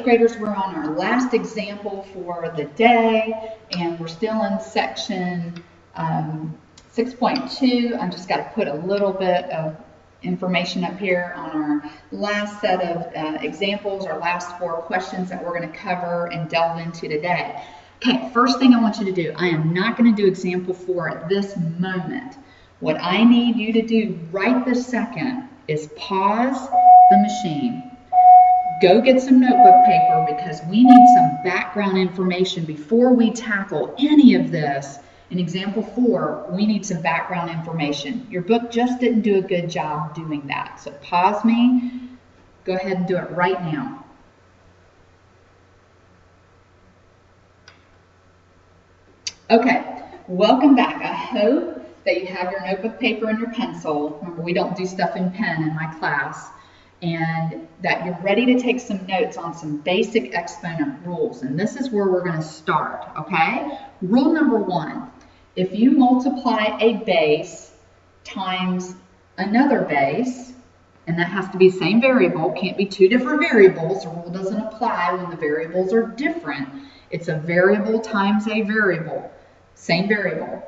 Graders, we're on our last example for the day, and we're still in section 6.2. I just got to put a little bit of information up here on our last set of examples, our last 4 questions that we're going to cover and delve into today. Okay, first thing I want you to do, I am not going to do example 4 at this moment. What I need you to do right this second is pause the machine. Go get some notebook paper because we need some background information before we tackle any of this. In example 4, we need some background information. Your book just didn't do a good job doing that. So pause me. Go ahead and do it right now. Okay, welcome back. I hope that you have your notebook paper and your pencil. Remember, we don't do stuff in pen in my class. And that you're ready to take some notes on some basic exponent rules. And this is where we're going to start, okay? Rule number 1, if you multiply a base times another base, and that has to be the same variable, can't be 2 different variables, the rule doesn't apply when the variables are different. It's a variable times a variable, same variable.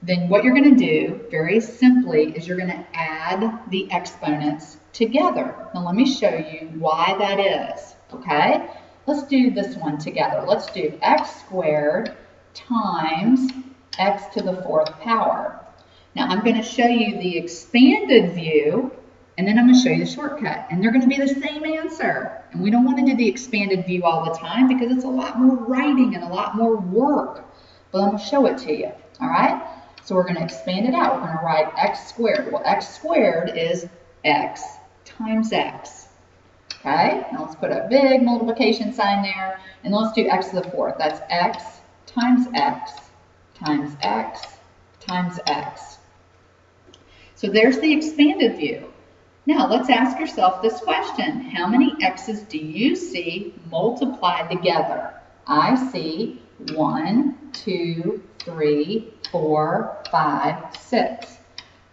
Then what you're going to do, very simply, is you're going to add the exponents together. Now let me show you why that is, okay? Let's do this one together. Let's do x squared times x to the 4th power. Now I'm going to show you the expanded view, and then I'm going to show you the shortcut, and they're going to be the same answer. And we don't want to do the expanded view all the time because it's a lot more writing and a lot more work. But I'm going to show it to you, all right? So we're going to expand it out. We're going to write x squared. Well, x squared is x times x. Okay, now let's put a big multiplication sign there, and let's do x to the 4th. That's x times x times x times x. So there's the expanded view. Now let's ask yourself this question. How many x's do you see multiplied together? I see 1, 2, 3, 4, 5, 6.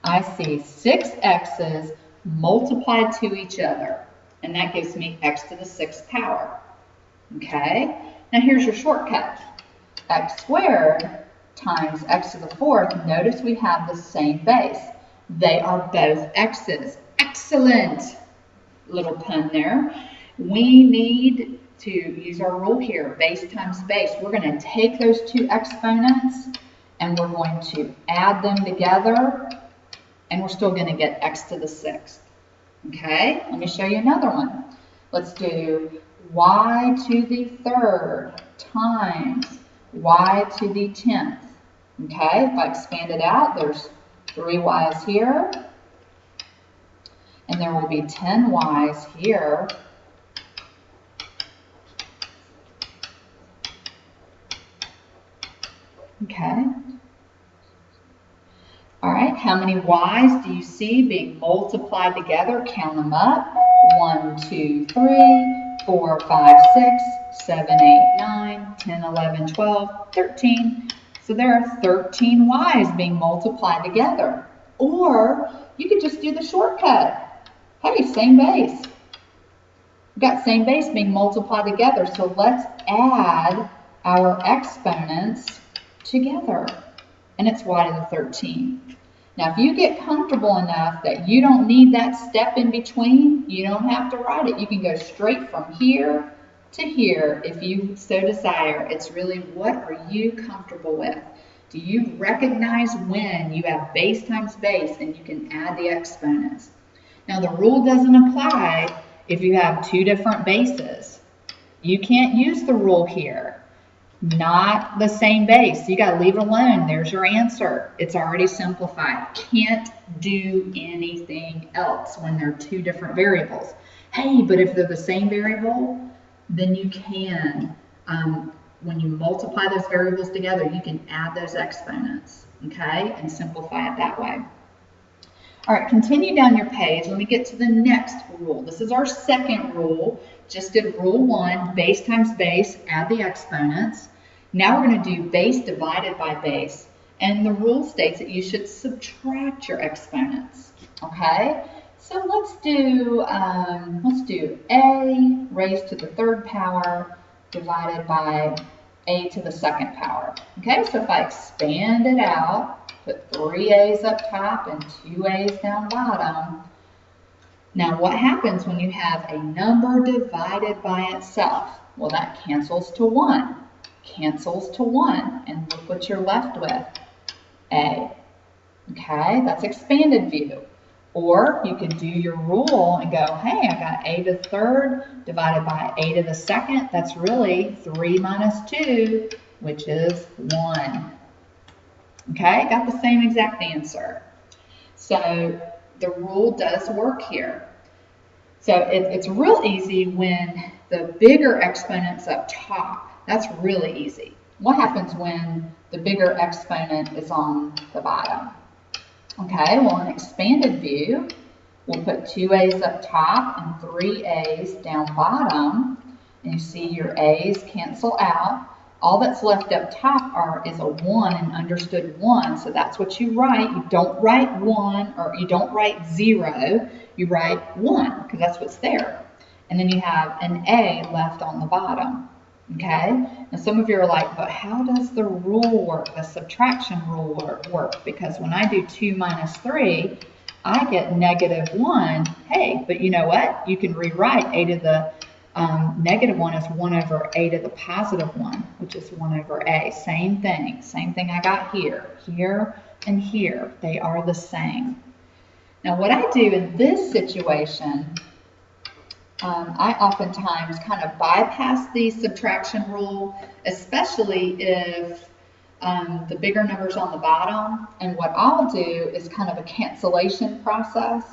I see 6 x's multiplied to each other, and that gives me x to the 6th power. Okay, now here's your shortcut. X squared times x to the 4th, notice we have the same base. They are both x's. Excellent! Little pun there. We need to use our rule here, base times base. We're going to take those 2 exponents and we're going to add them together, and we're still going to get x to the 6th. Okay, let me show you another one. Let's do y to the 3rd times y to the 10th. Okay, if I expand it out, there's 3 y's here, and there will be 10 y's here. Okay. All right, how many y's do you see being multiplied together? Count them up. 1, 2, 3, 4, 5, 6, 7, 8, 9, 10, 11, 12, 13. So there are 13 y's being multiplied together. Or you could just do the shortcut. Hey, same base. We've got same base being multiplied together. So let's add our exponents together. And it's y to the 13. Now, if you get comfortable enough that you don't need that step in between, you don't have to write it. You can go straight from here to here if you so desire. It's really, what are you comfortable with? Do you recognize when you have base times base and you can add the exponents? Now, the rule doesn't apply if you have 2 different bases. You can't use the rule here. Not the same base. You got to leave it alone. There's your answer. It's already simplified. Can't do anything else when they're 2 different variables. Hey, but if they're the same variable, then you can. When you multiply those variables together, you can add those exponents, okay, and simplify it that way. All right, continue down your page. Let me get to the next rule. This is our second rule. Just did rule 1, base times base, add the exponents. Now we're going to do base divided by base. And the rule states that you should subtract your exponents, okay? So let's do a raised to the third power divided by a to the second power. Okay, so if I expand it out, put 3 a's up top and 2 a's down bottom. Now what happens when you have a number divided by itself? Well, that cancels to 1. Cancels to 1. And look what you're left with. A. Okay, that's expanded view. Or you could do your rule and go, hey, I got a to the third divided by a to the second. That's really 3 minus 2, which is 1. Okay, got the same exact answer. So the rule does work here. So it's real easy when the bigger exponent's up top. That's really easy. What happens when the bigger exponent is on the bottom? Okay, well, in expanded view, we'll put 2 a's up top and 3 a's down bottom. And you see your a's cancel out. All that's left up top is a 1, an understood 1. So that's what you write. You don't write 1 or you don't write 0. You write 1 because that's what's there. And then you have an a left on the bottom. Okay, and some of you are like, but how does the rule work, the subtraction rule work? Because when I do 2 minus 3, I get negative 1. Hey, but you know what? You can rewrite a to the negative 1 as 1 over a to the positive 1, which is 1 over a. Same thing I got here, and here. They are the same. Now what I do in this situation, I oftentimes kind of bypass the subtraction rule, especially if the bigger number's on the bottom. And what I'll do is kind of a cancellation process.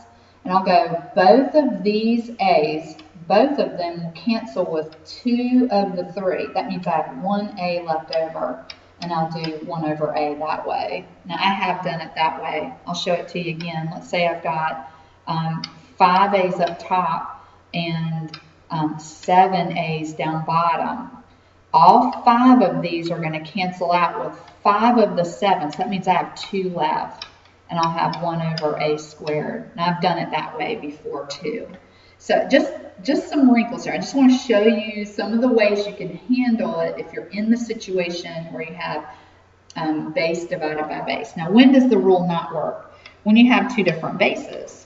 And I'll go, both of these a's, both of them will cancel with 2 of the 3. That means I have 1 a left over. And I'll do 1 over a that way. Now I have done it that way. I'll show it to you again. Let's say I've got 5 a's up top and 7 a's down bottom. All 5 of these are going to cancel out with 5 of the 7s. So that means I have 2 left. And I'll have 1 over a squared. And I've done it that way before too. So just some wrinkles here. I just want to show you some of the ways you can handle it if you're in the situation where you have base divided by base. Now, when does the rule not work? When you have 2 different bases.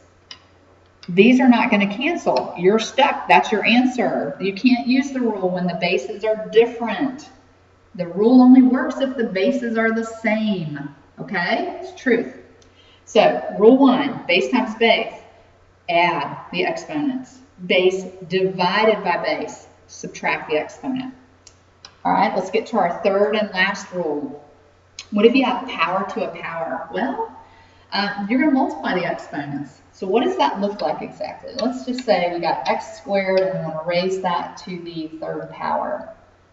These are not going to cancel. You're stuck. That's your answer. You can't use the rule when the bases are different. The rule only works if the bases are the same. Okay? It's truth. So, rule 1, base times base. Add the exponents. Base divided by base. Subtract the exponent. All right, let's get to our third and last rule. What if you have power to a power? Well, you're going to multiply the exponents. So what does that look like exactly? Let's just say we got x squared and we want to raise that to the third power.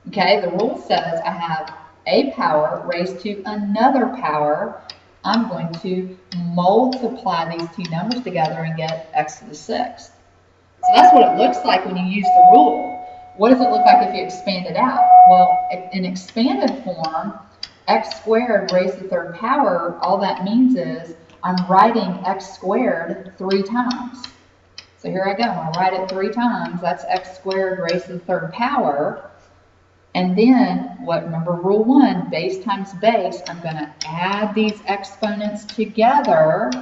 Okay, the rule says I have a power raised to another power. I'm going to multiply these 2 numbers together and get x to the 6th. So that's what it looks like when you use the rule. What does it look like if you expand it out? Well, in expanded form, x squared raised to the third power, all that means is I'm writing x squared 3 times. So here I go. I'm going to write it 3 times. That's x squared raised to the third power. And then, remember rule 1, base times base, I'm going to add these exponents together,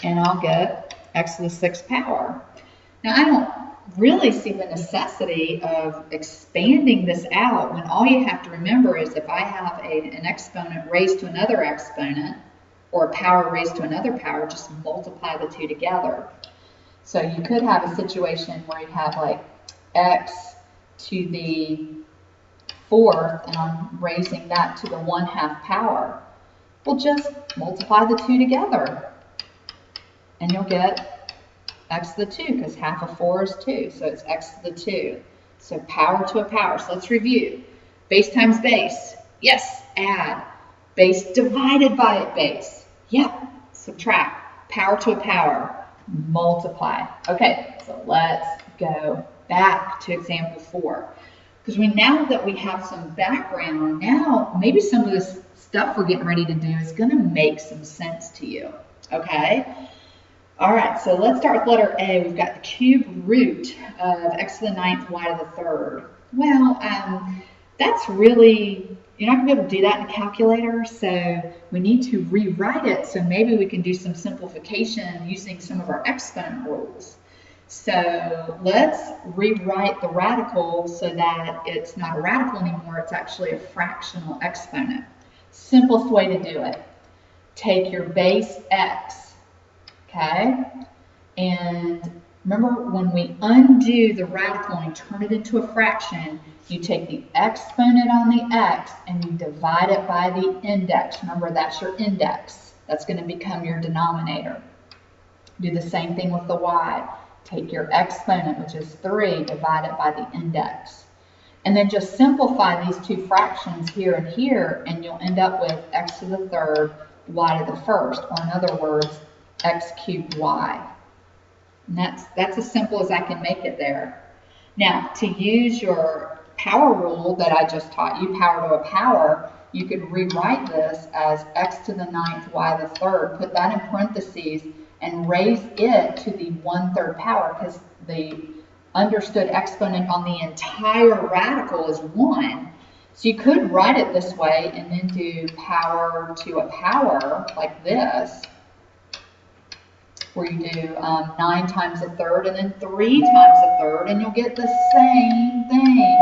and I'll get x to the 6th power. Now, I don't really see the necessity of expanding this out when all you have to remember is if I have an exponent raised to another exponent, or a power raised to another power, just multiply the 2 together. So you could have a situation where you have like x to the 4th, and I'm raising that to the 1/2 power. Well, just multiply the 2 together, and you'll get x to the 2, because half of 4 is 2, so it's x to the 2. So power to a power. So let's review. Base times base. Yes, add. Base divided by base. Yep, subtract. Power to a power. Multiply. Okay, so let's go back to example 4. Because now that we have some background, now maybe some of this stuff we're getting ready to do is going to make some sense to you. Okay? All right, so let's start with letter A. We've got the cube root of x to the ninth, y to the third. Well, that's really, you're not going to be able to do that in a calculator, so we need to rewrite it. So maybe we can do some simplification using some of our exponent rules. So let's rewrite the radical so that it's not a radical anymore, it's actually a fractional exponent. Simplest way to do it. Take your base x, okay? And remember, when we undo the radical and turn it into a fraction, you take the exponent on the x and you divide it by the index. Remember, that's your index. That's going to become your denominator. Do the same thing with the y. Take your exponent, which is 3, divide it by the index. And then just simplify these two fractions here and here, and you'll end up with x to the third, y to the first, or in other words, x cubed y. And that's as simple as I can make it there. Now, to use your power rule that I just taught you, power to a power, you could rewrite this as x to the ninth, y to the third, put that in parentheses, and raise it to the 1/3 power, because the understood exponent on the entire radical is 1. So you could write it this way and then do power to a power like this, where you do 9 times a third and then 3 times a third, and you'll get the same thing,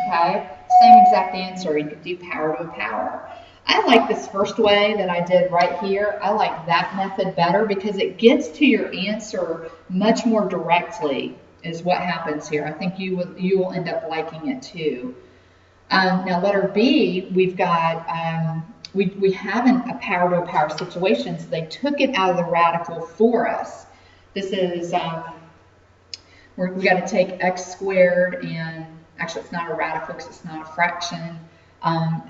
okay? Same exact answer. You could do power to a power. I like this first way that I did right here. I like that method better because it gets to your answer much more directly is what happens here. I think you will end up liking it too. Now letter B, we've got, we have a power to a power situation, so they took it out of the radical for us. This is, we've got to take x squared, and actually it's not a radical because it's not a fraction,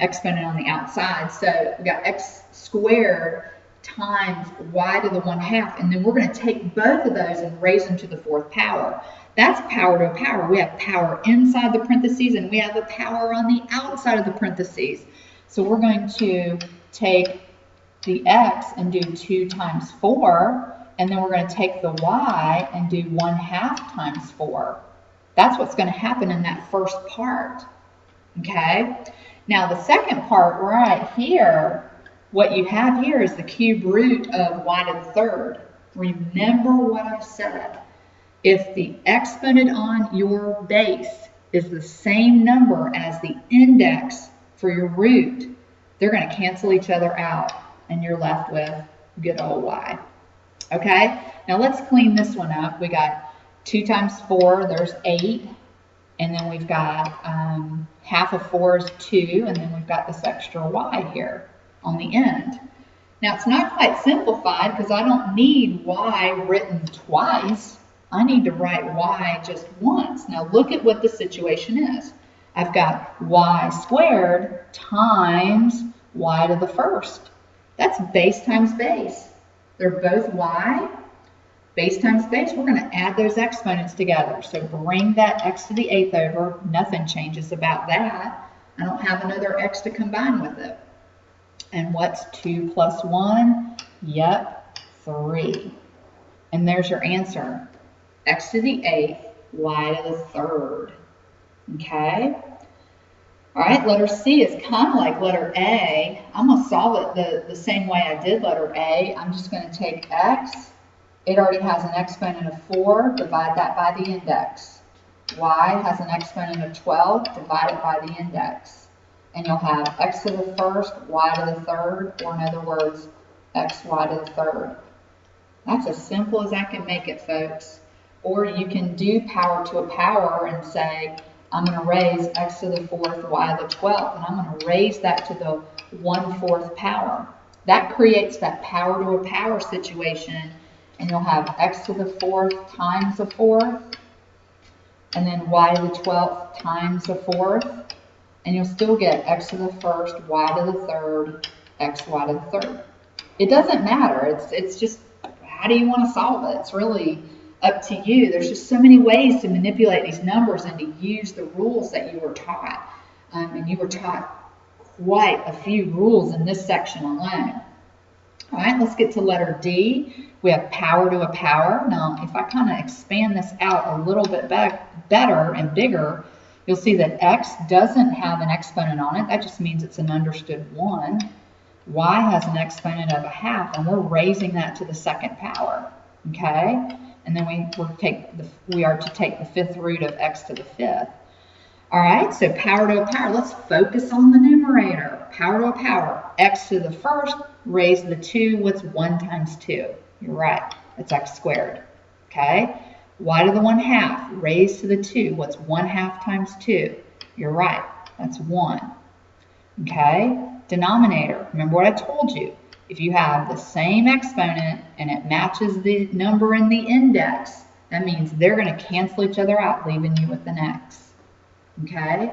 exponent on the outside. So we've got x squared times y to the 1/2, and then we're going to take both of those and raise them to the 4th power. That's power to a power. We have power inside the parentheses, and we have a power on the outside of the parentheses. So we're going to take the x and do 2 times 4, and then we're going to take the y and do 1/2 times 4. That's what's going to happen in that first part, okay? Now the second part right here, what you have here is the cube root of y to the third. Remember what I said. If the exponent on your base is the same number as the index for your root, they're going to cancel each other out, and you're left with good old y. Okay? Now let's clean this one up. We got 2 times 4, there's 8. And then we've got half of 4 is 2, and then we've got this extra y here on the end. Now it's not quite simplified because I don't need y written twice. I need to write y just once. Now look at what the situation is. I've got y squared times y to the first. That's base times base. They're both y. Base times base, we're going to add those exponents together. So bring that x to the 8th over. Nothing changes about that. I don't have another x to combine with it. And what's 2 plus 1? Yep, 3. And there's your answer. X to the 8th, y to the 3rd. Okay? All right, letter C is kind of like letter A. I'm going to solve it the same way I did letter A. I'm just going to take x. It already has an exponent of 4. Divide that by the index. Y has an exponent of 12. Divide it by the index. And you'll have x to the first, y to the third, or in other words, xy to the third. That's as simple as I can make it, folks. Or you can do power to a power and say, I'm going to raise x to the 4th, y to the 12th, and I'm going to raise that to the 1/4 power. That creates that power to a power situation, and you'll have x to the 4th times the 4th, and then y to the 12th times the 4th, and you'll still get x to the 1st, y to the 3rd, xy to the 3rd. It doesn't matter. It's just, how do you want to solve it? It's really up to you. There's just so many ways to manipulate these numbers and to use the rules that you were taught. And you were taught quite a few rules in this section alone. All right, let's get to letter D. We have power to a power. Now, if I kind of expand this out a little bit better and bigger, you'll see that x doesn't have an exponent on it. That just means it's an understood 1. Y has an exponent of a half, and we're raising that to the second power, okay? And then we are to take the fifth root of x to the fifth. All right, so power to a power. Let's focus on the numerator. Power to a power. X to the first, raise to the 2. What's 1 times 2? You're right, it's x squared, okay? Y to the 1/2, raise to the 2. What's 1/2 times 2? You're right, that's 1, okay? Denominator, remember what I told you. If you have the same exponent and it matches the number in the index, that means they're going to cancel each other out, leaving you with an x. Okay?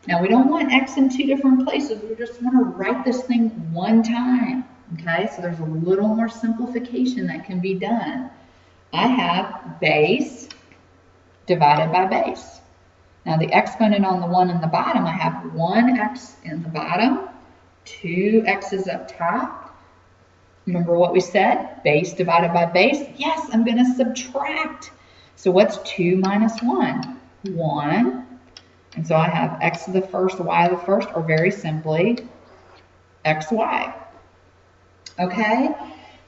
Now we don't want x in 2 different places. We just want to write this thing one time. Okay? So there's a little more simplification that can be done. I have base divided by base. Now the exponent on the 1 in the bottom, I have 1x in the bottom, 2 x's up top. Remember what we said? Base divided by base. Yes, I'm going to subtract. So what's 2 minus 1? 1. And so I have x to the first, y to the first, or very simply, xy. Okay?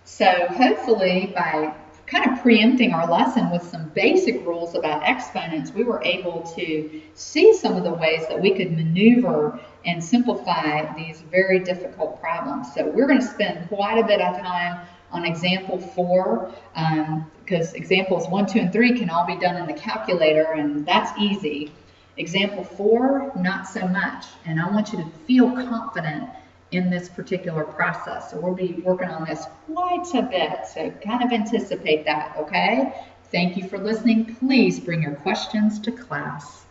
So hopefully by kind of preempting our lesson with some basic rules about exponents, we were able to see some of the ways that we could maneuver and simplify these very difficult problems. So we're going to spend quite a bit of time on example 4, because examples 1, 2, and 3 can all be done in the calculator, and that's easy. Example 4, not so much. And I want you to feel confident in this particular process. So we'll be working on this quite a bit. So kind of anticipate that, okay? Thank you for listening. Please bring your questions to class.